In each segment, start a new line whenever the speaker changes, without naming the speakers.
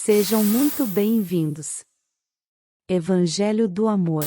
Sejam muito bem-vindos. Evangelho do Amor.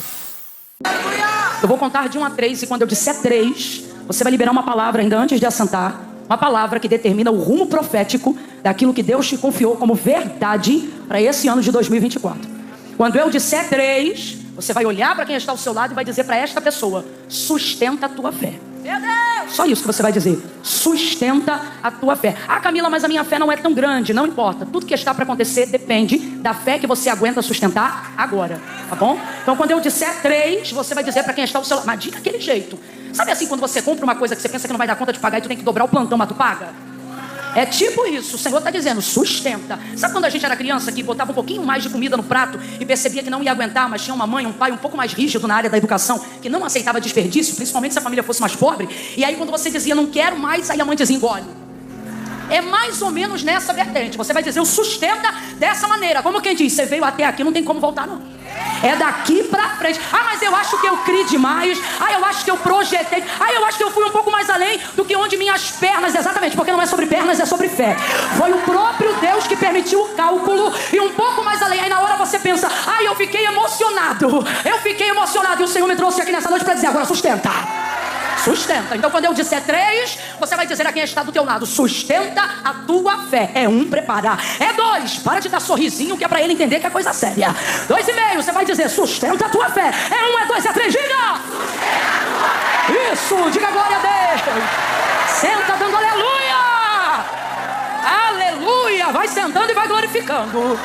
Eu vou contar de 1 a 3 e quando eu disser 3, você vai liberar uma palavra ainda antes de assentar. Uma palavra que determina o rumo profético daquilo que Deus te confiou como verdade para esse ano de 2024. Quando eu disser 3, você vai olhar para quem está ao seu lado e vai dizer para esta pessoa: sustenta a tua fé. Meu Deus! Só isso que você vai dizer: sustenta a tua fé. Ah, Camila, mas a minha fé não é tão grande. Não importa, tudo que está para acontecer depende da fé que você aguenta sustentar agora, tá bom? Então quando eu disser 3, você vai dizer para quem está ao seu lado, mas diga daquele jeito. Sabe assim, quando você compra uma coisa que você pensa que não vai dar conta de pagar e tu tem que dobrar o plantão, mas tu paga? É tipo isso, o Senhor está dizendo, sustenta. Sabe quando a gente era criança que botava um pouquinho mais de comida no prato e percebia que não ia aguentar, mas tinha uma mãe, um pai um pouco mais rígido na área da educação, que não aceitava desperdício, principalmente se a família fosse mais pobre. E aí quando você dizia, não quero mais, aí a mãe dizia, engole. É mais ou menos nessa vertente. Você vai dizer, o sustenta dessa maneira. Como quem diz, você veio até aqui, não tem como voltar não. É daqui pra frente. Ah, mas eu acho que eu criei demais. Ah, eu acho que eu projetei. Ah, eu acho que eu fui um pouco mais além do que onde minhas pernas. Exatamente, porque não é sobre pernas, é sobre fé. Foi o próprio Deus que permitiu o cálculo e um pouco mais além. Aí na hora você pensa, ah, eu fiquei emocionado. Eu fiquei emocionado. E o Senhor me trouxe aqui nessa noite para dizer, agora sustenta. Sustenta. Então quando eu disser 3, você vai dizer a quem está do teu lado, sustenta a tua fé. É 1, preparar. É 2, para de dar sorrisinho, que é para ele entender que é coisa séria. 2,5, você vai dizer, sustenta a tua fé. É 1, é 2, é 3, diga! Isso, diga glória a Deus. Senta dando aleluia. Aleluia. Vai sentando e vai glorificando.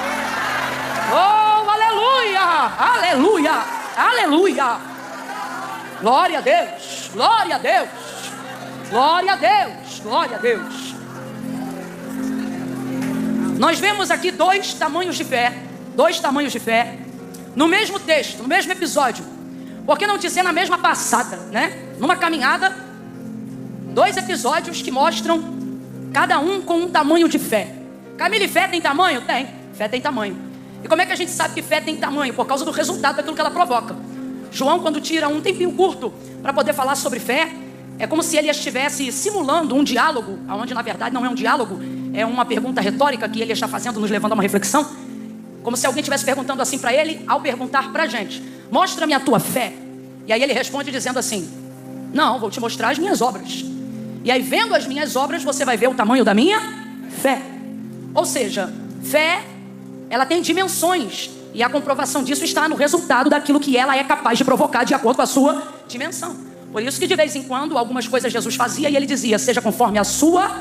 Oh, aleluia. Aleluia. Aleluia. Glória a Deus, glória a Deus, glória a Deus, glória a Deus. Nós vemos aqui 2 tamanhos de fé, 2 tamanhos de fé, no mesmo texto, no mesmo episódio. Por que não dizer na mesma passada, né? Numa caminhada, 2 episódios que mostram cada um com um tamanho de fé. Camila, fé tem tamanho? Tem, fé tem tamanho. E como é que a gente sabe que fé tem tamanho? Por causa do resultado daquilo que ela provoca. João, quando tira um tempinho curto para poder falar sobre fé, é como se ele estivesse simulando um diálogo, onde na verdade não é um diálogo, é uma pergunta retórica que ele está fazendo, nos levando a uma reflexão. Como se alguém estivesse perguntando assim para ele, ao perguntar para a gente, mostra-me a tua fé. E aí ele responde dizendo assim, não, vou te mostrar as minhas obras. E aí vendo as minhas obras, você vai ver o tamanho da minha fé. Ou seja, fé, ela tem dimensões. E a comprovação disso está no resultado daquilo que ela é capaz de provocar de acordo com a sua dimensão. Por isso que de vez em quando algumas coisas Jesus fazia e ele dizia, seja conforme a sua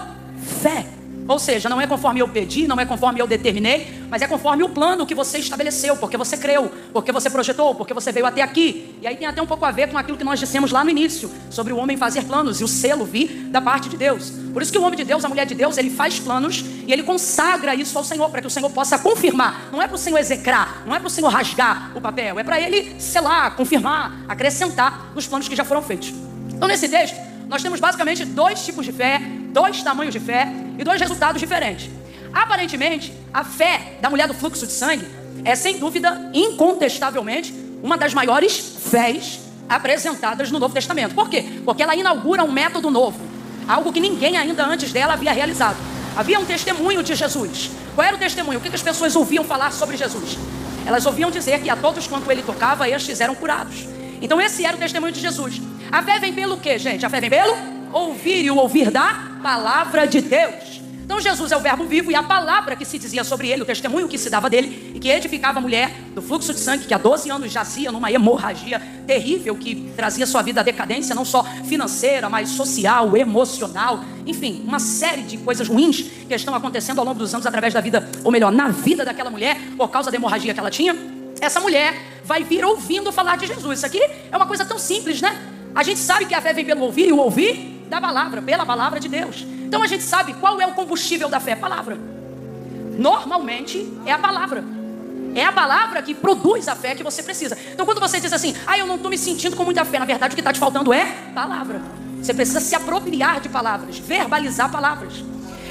fé. Ou seja, não é conforme eu pedi, não é conforme eu determinei, mas é conforme o plano que você estabeleceu, porque você creu, porque você projetou, porque você veio até aqui. E aí tem até um pouco a ver com aquilo que nós dissemos lá no início, sobre o homem fazer planos e o selo vir da parte de Deus. Por isso que o homem de Deus, a mulher de Deus, ele faz planos e ele consagra isso ao Senhor, para que o Senhor possa confirmar. Não é para o Senhor execrar, não é para o Senhor rasgar o papel, é para ele selar, confirmar, acrescentar nos planos que já foram feitos. Então nesse texto, nós temos basicamente 2 tipos de fé, 2 tamanhos de fé e 2 resultados diferentes. Aparentemente, a fé da mulher do fluxo de sangue é, sem dúvida, incontestavelmente, uma das maiores fés apresentadas no Novo Testamento. Por quê? Porque ela inaugura um método novo, algo que ninguém ainda antes dela havia realizado. Havia um testemunho de Jesus. Qual era o testemunho? O que as pessoas ouviam falar sobre Jesus? Elas ouviam dizer que a todos quanto ele tocava, estes eram curados. Então esse era o testemunho de Jesus. A fé vem pelo quê, gente? A fé vem pelo ouvir, e o ouvir da palavra de Deus. Então Jesus é o verbo vivo e a palavra que se dizia sobre ele, o testemunho que se dava dele e que edificava a mulher do fluxo de sangue, que há 12 anos jazia numa hemorragia terrível que trazia sua vida à decadência, não só financeira, mas social, emocional, enfim, uma série de coisas ruins que estão acontecendo ao longo dos anos através da vida, ou melhor, na vida daquela mulher, por causa da hemorragia que ela tinha. Essa mulher vai vir ouvindo falar de Jesus. Isso aqui é uma coisa tão simples, né? A gente sabe que a fé vem pelo ouvir e o ouvir da palavra, pela palavra de Deus. Então a gente sabe qual é o combustível da fé, a palavra. Normalmente é a palavra. É a palavra que produz a fé que você precisa. Então quando você diz assim, eu não estou me sentindo com muita fé, na verdade o que está te faltando é palavra. Você precisa se apropriar de palavras, verbalizar palavras.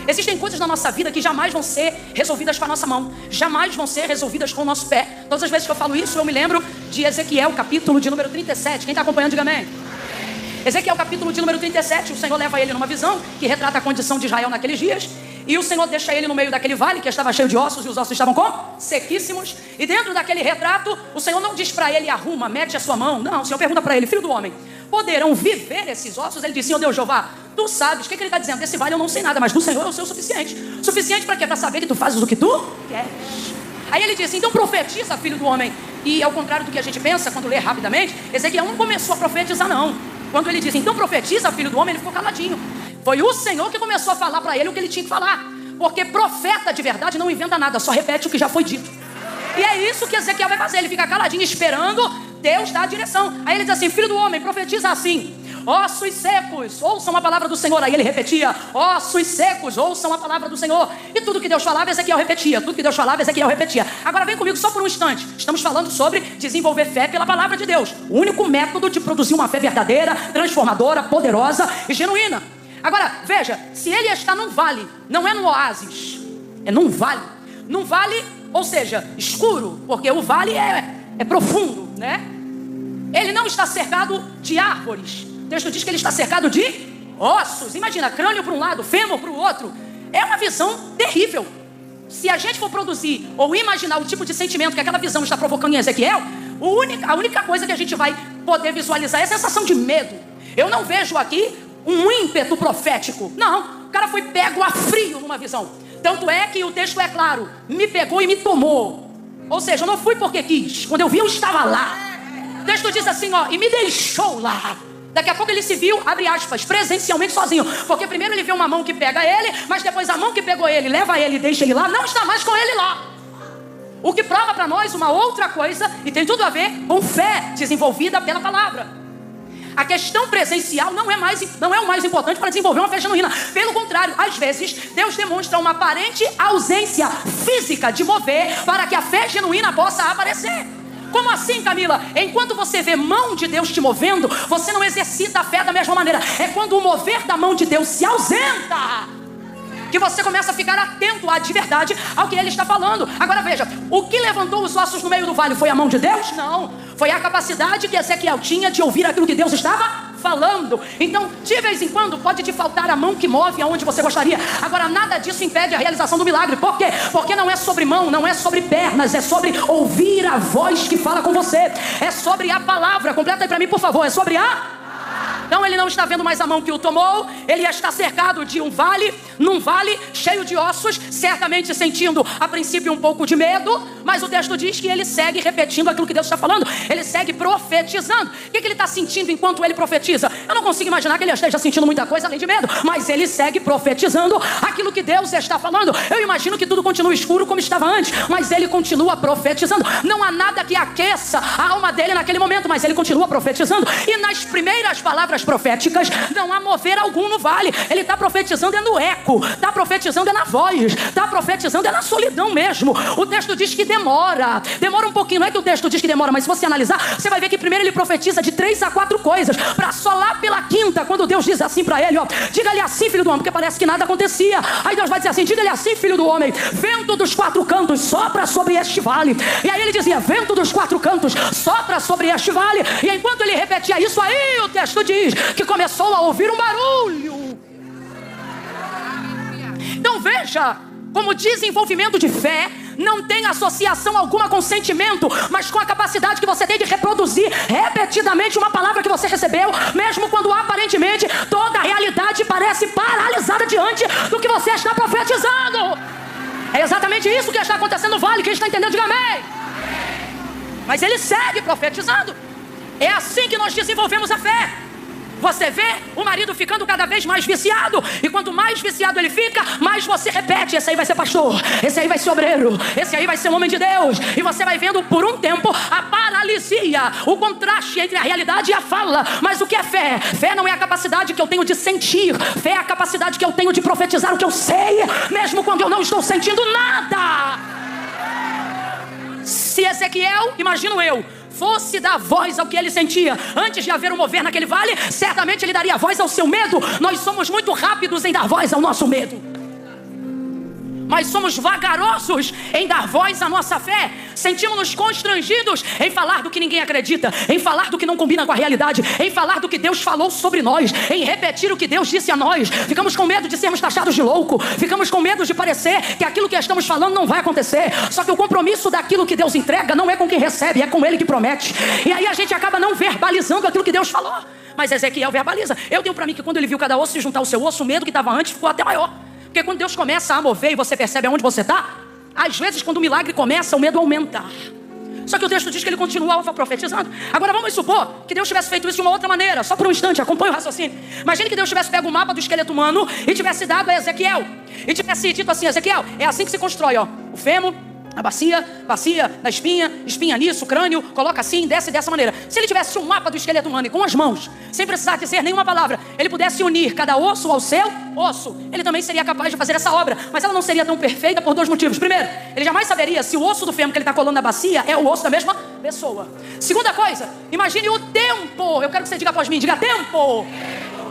Existem coisas na nossa vida que jamais vão ser resolvidas com a nossa mão, jamais vão ser resolvidas com o nosso pé. Todas as vezes que eu falo isso, eu me lembro de Ezequiel, capítulo de número 37. Quem está acompanhando, diga amém. Ezequiel, capítulo de número 37, o Senhor leva ele numa visão que retrata a condição de Israel naqueles dias. E o Senhor deixa ele no meio daquele vale que estava cheio de ossos, e os ossos estavam como? Sequíssimos. E dentro daquele retrato, o Senhor não diz para ele: arruma, mete a sua mão. Não, o Senhor pergunta para ele: filho do homem, poderão viver esses ossos? Ele diz: Senhor Deus Jeová, tu sabes. O que ele está dizendo? Desse vale eu não sei nada, mas do Senhor eu sei o suficiente. Suficiente para quê? Para saber que tu fazes o que tu queres. Aí ele disse: então profetiza, filho do homem. E ao contrário do que a gente pensa quando lê rapidamente, Ezequiel não começou a profetizar não. Quando ele disse: então profetiza, filho do homem, ele ficou caladinho. Foi o Senhor que começou a falar para ele o que ele tinha que falar. Porque profeta de verdade não inventa nada, só repete o que já foi dito. E é isso que Ezequiel vai fazer. Ele fica caladinho esperando Deus dar a direção. Aí ele diz assim: filho do homem, profetiza assim: ossos secos, ouçam a palavra do Senhor. Aí ele repetia: ossos secos, ouçam a palavra do Senhor. E tudo que Deus falava, Ezequiel repetia. Tudo que Deus falava, Ezequiel repetia. Agora vem comigo só por um instante. Estamos falando sobre desenvolver fé pela palavra de Deus. O único método de produzir uma fé verdadeira, transformadora, poderosa e genuína. Agora, veja, se ele está num vale, não é no oásis, é num vale. Num vale, ou seja, escuro, porque o vale é profundo, né? Ele não está cercado de árvores. O texto diz que ele está cercado de ossos. Imagina, crânio para um lado, fêmur para o outro. É uma visão terrível. Se a gente for produzir ou imaginar o tipo de sentimento que aquela visão está provocando em Ezequiel, a única coisa que a gente vai poder visualizar é a sensação de medo. Eu não vejo aqui um ímpeto profético. Não, o cara foi pego a frio numa visão. Tanto é que o texto é claro: me pegou e me tomou. Ou seja, eu não fui porque quis. Quando eu vi, eu estava lá. O texto diz assim, ó: e me deixou lá. Daqui a pouco ele se viu, abre aspas, presencialmente sozinho. Porque primeiro ele vê uma mão que pega ele, mas depois a mão que pegou ele, leva ele e deixa ele lá, não está mais com ele lá. O que prova para nós uma outra coisa, e tem tudo a ver com fé desenvolvida pela palavra. A questão presencial não é o mais importante para desenvolver uma fé genuína. Pelo contrário, às vezes Deus demonstra uma aparente ausência física de mover para que a fé genuína possa aparecer. Como assim, Camila? Enquanto você vê mão de Deus te movendo, você não exercita a fé da mesma maneira. É quando o mover da mão de Deus se ausenta que você começa a ficar atento de verdade ao que ele está falando. Agora veja, o que levantou os ossos no meio do vale foi a mão de Deus? Não, foi a capacidade que Ezequiel tinha de ouvir aquilo que Deus estava falando. Então, de vez em quando, pode te faltar a mão que move aonde você gostaria. Agora, nada disso impede a realização do milagre. Por quê? Porque não é sobre mão, não é sobre pernas, é sobre ouvir a voz que fala com você. É sobre a palavra. Completa aí para mim, por favor. É sobre a... Então ele não está vendo mais a mão que o tomou. Ele está cercado de um vale, num vale cheio de ossos, certamente sentindo a princípio um pouco de medo, mas o texto diz que ele segue repetindo aquilo que Deus está falando. Ele segue profetizando. O que ele está sentindo enquanto ele profetiza? Eu não consigo imaginar que ele esteja sentindo muita coisa além de medo, mas ele segue profetizando aquilo que Deus está falando. Eu imagino que tudo continua escuro como estava antes, mas ele continua profetizando. Não há nada que aqueça a alma dele naquele momento, mas ele continua profetizando. E nas primeiras palavras proféticas não há mover algum no vale. Ele está profetizando é no eco, está profetizando é na voz, está profetizando é na solidão mesmo. O texto diz que demora um pouquinho. Não é que o texto diz que demora, mas se você analisar, você vai ver que primeiro ele profetiza de 3 a 4 coisas, para só lá pela quinta, quando Deus diz assim para ele, ó: diga-lhe assim, filho do homem, porque parece que nada acontecia. Aí Deus vai dizer assim: diga-lhe assim, filho do homem, vento dos 4 cantos sopra sobre este vale. E aí ele dizia: vento dos 4 cantos sopra sobre este vale. E enquanto ele repetia isso aí, o texto diz que começou a ouvir um barulho. Então veja como desenvolvimento de fé não tem associação alguma com sentimento, mas com a capacidade que você tem de reproduzir repetidamente uma palavra que você recebeu, mesmo quando aparentemente toda a realidade parece paralisada diante do que você está profetizando. É exatamente isso que está acontecendo no vale. Quem está entendendo, diga amém. Mas ele segue profetizando. É assim que nós desenvolvemos a fé. Você vê o marido ficando cada vez mais viciado, e quanto mais viciado ele fica, mais você repete: esse aí vai ser pastor, esse aí vai ser obreiro, esse aí vai ser um homem de Deus. E você vai vendo por um tempo a paralisia, o contraste entre a realidade e a fala. Mas o que é fé? Fé não é a capacidade que eu tenho de sentir. Fé é a capacidade que eu tenho de profetizar o que eu sei, mesmo quando eu não estou sentindo nada. Se Ezequiel, imagino eu, fosse dar voz ao que ele sentia antes de haver um mover naquele vale, certamente ele daria voz ao seu medo. Nós somos muito rápidos em dar voz ao nosso medo, mas somos vagarosos em dar voz à nossa fé. Sentimos-nos constrangidos em falar do que ninguém acredita, em falar do que não combina com a realidade, em falar do que Deus falou sobre nós, em repetir o que Deus disse a nós. Ficamos com medo de sermos taxados de louco, ficamos com medo de parecer que aquilo que estamos falando não vai acontecer. Só que o compromisso daquilo que Deus entrega não é com quem recebe, é com Ele que promete. E aí a gente acaba não verbalizando aquilo que Deus falou. Mas Ezequiel verbaliza. Eu tenho para mim que quando ele viu cada osso se juntar ao seu osso, o medo que estava antes ficou até maior. Porque quando Deus começa a mover e você percebe aonde você está, às vezes quando o milagre começa, o medo aumenta. Só que o texto diz que ele continuava profetizando. Agora vamos supor que Deus tivesse feito isso de uma outra maneira. Só por um instante, acompanhe o raciocínio. Imagine que Deus tivesse pego o mapa do esqueleto humano e tivesse dado a Ezequiel. E tivesse dito assim: Ezequiel, é assim que se constrói, ó, o fêmur, a bacia na espinha, espinha nisso, crânio, coloca assim, desce dessa maneira. Se ele tivesse um mapa do esqueleto humano e com as mãos, sem precisar dizer nenhuma palavra, ele pudesse unir cada osso ao seu osso, ele também seria capaz de fazer essa obra. Mas ela não seria tão perfeita por dois motivos. Primeiro, ele jamais saberia se o osso do fêmur que ele está colando na bacia é o osso da mesma pessoa. Segunda coisa, imagine o tempo. Eu quero que você diga após mim, diga tempo.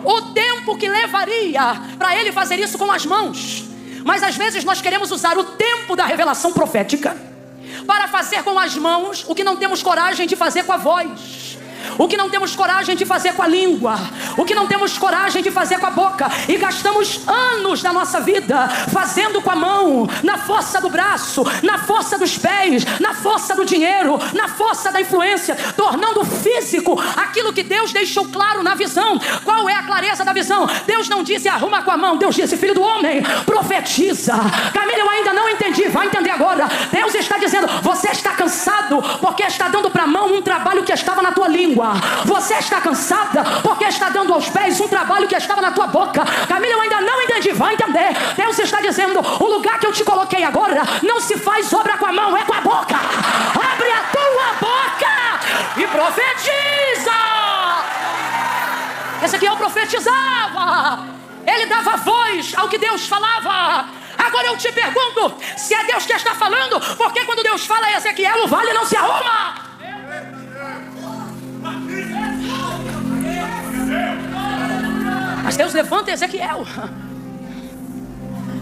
O tempo que levaria para ele fazer isso com as mãos. Mas às vezes nós queremos usar o tempo da revelação profética para fazer com as mãos o que não temos coragem de fazer com a voz, o que não temos coragem de fazer com a língua, o que não temos coragem de fazer com a boca. E gastamos anos da nossa vida fazendo com a mão, na força do braço, na força dos pés, na força do dinheiro, na força da influência, tornando físico aquilo que Deus deixou claro na visão. Qual é a clareza da visão? Deus não disse arruma com a mão, Deus disse filho do homem, profetiza. Camila, eu ainda não entendi, vai entender agora. Deus está dizendo, você está cansado porque está dando para a mão um trabalho que estava na tua língua. Você está cansada porque está dando aos pés um trabalho que estava na tua boca. Camila, eu ainda não entendi, vai entender. Deus está dizendo, o lugar que eu te coloquei agora não se faz obra com a mão, é com a boca. Abre a tua boca e profetiza. Esse aqui eu profetizava, ele dava voz ao que Deus falava. Agora eu te pergunto, se é Deus que está falando, por que quando Deus fala a Ezequiel, o vale não se arruma? Mas Deus levanta Ezequiel.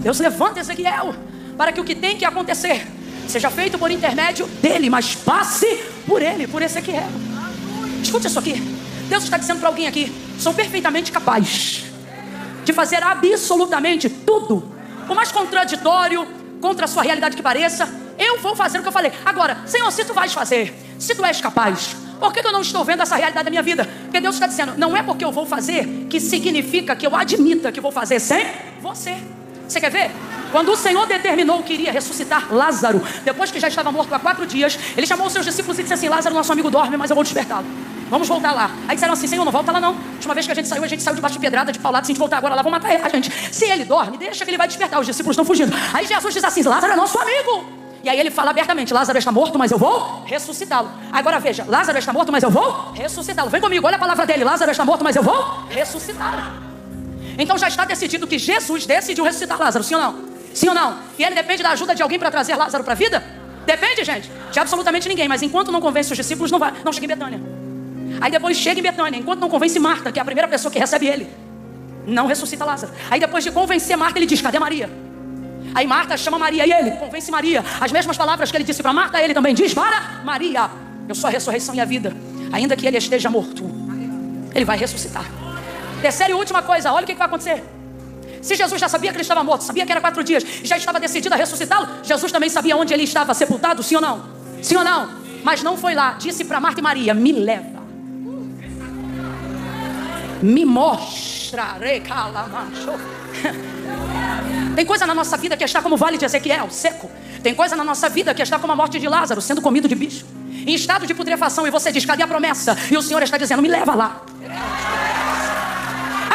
Deus levanta Ezequiel para que o que tem que acontecer seja feito por intermédio dele, mas passe por ele, por Ezequiel. Escute isso aqui. Deus está dizendo para alguém aqui: sou perfeitamente capaz de fazer absolutamente tudo, por mais contraditório, contra a sua realidade que pareça. Eu vou fazer o que eu falei. Agora, Senhor, se tu vais fazer, se tu és capaz, por que eu não estou vendo essa realidade da minha vida? Porque Deus está dizendo, não é porque eu vou fazer que significa que eu admita que vou fazer sem você. Você quer ver? Quando o Senhor determinou que iria ressuscitar Lázaro, depois que já estava morto há 4 dias, ele chamou os seus discípulos e disse assim: Lázaro, nosso amigo dorme, mas eu vou despertá-lo. Vamos voltar lá. Aí disseram assim: Senhor, não volta lá não. A última vez que a gente saiu debaixo de pedrada, de paulada. Se a gente voltar agora lá, vão matar a gente. Se ele dorme, deixa que ele vai despertar. Os discípulos estão fugindo. Aí Jesus diz assim: Lázaro é nosso amigo. E aí ele fala abertamente: Lázaro está morto, mas eu vou ressuscitá-lo. Agora veja, Lázaro está morto, mas eu vou ressuscitá-lo. Vem comigo, olha a palavra dele: Lázaro está morto, mas eu vou ressuscitá-lo. Então já está decidido que Jesus decidiu ressuscitar Lázaro, sim ou não? Sim ou não? E ele depende da ajuda de alguém para trazer Lázaro para a vida? Depende, gente, de absolutamente ninguém. Mas enquanto não convence os discípulos, não chega em Betânia. Aí depois chega em Betânia, enquanto não convence Marta, que é a primeira pessoa que recebe ele, não ressuscita Lázaro. Aí depois de convencer Marta, ele diz: cadê Maria? Aí Marta chama Maria e ele convence Maria. As mesmas palavras que ele disse para Marta, ele também diz para Maria: eu sou a ressurreição e a vida. Ainda que ele esteja morto, ele vai ressuscitar. Terceira e última coisa, olha o que vai acontecer. Se Jesus já sabia que ele estava morto, sabia que era 4 dias, e já estava decidido a ressuscitá-lo, Jesus também sabia onde ele estava sepultado, sim ou não? Sim ou não? Mas não foi lá, disse para Marta e Maria: me leva, me mostra. Tem coisa na nossa vida que está como o vale de Ezequiel, seco. Tem coisa na nossa vida que está como a morte de Lázaro, sendo comido de bicho, em estado de putrefação. E você diz: cadê a promessa? E o Senhor está dizendo: me leva lá.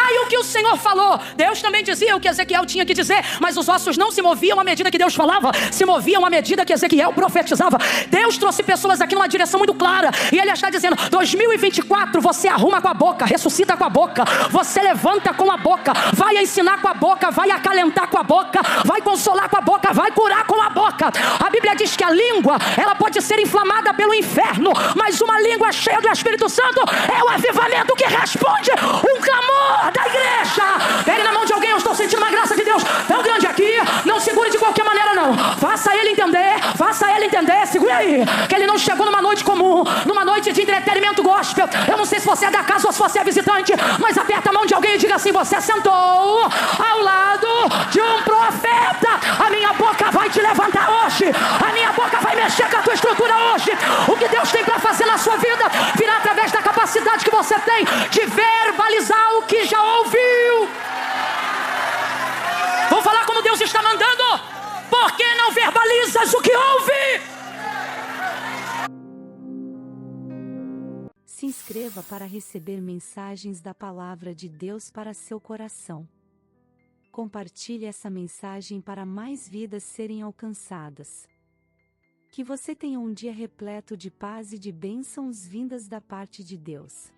E o que o Senhor falou, Deus também dizia o que Ezequiel tinha que dizer, mas os ossos não se moviam à medida que Deus falava, se moviam à medida que Ezequiel profetizava. Deus trouxe pessoas aqui numa direção muito clara, e Ele está dizendo: 2024 você arruma com a boca, ressuscita com a boca, você levanta com a boca, vai ensinar com a boca, vai acalentar com a boca, vai consolar com a boca, vai curar com a boca. A Bíblia diz que a língua, ela pode ser inflamada pelo inferno, mas uma língua cheia do Espírito Santo é o avivamento que responde um clamor da igreja. Pegue na mão de alguém: eu estou sentindo uma graça de Deus tão grande aqui. Não segure de qualquer maneira não. Faça ele entender, segura aí, que ele não chegou numa noite comum, numa noite de entretenimento gospel. Eu não sei se você é da casa ou se você é visitante, mas aperta a mão de alguém e diga assim: você sentou ao lado de um profeta. A minha boca vai te levantar hoje, a minha boca vai mexer com a tua estrutura hoje. O que Deus tem para fazer na sua vida virá através da capacidade que você tem de verbalizar o que já ouviu. Vou falar como Deus está mandando. Por que não verbalizas o que ouve?
Se inscreva para receber mensagens da Palavra de Deus para seu coração. Compartilhe essa mensagem para mais vidas serem alcançadas. Que você tenha um dia repleto de paz e de bênçãos vindas da parte de Deus.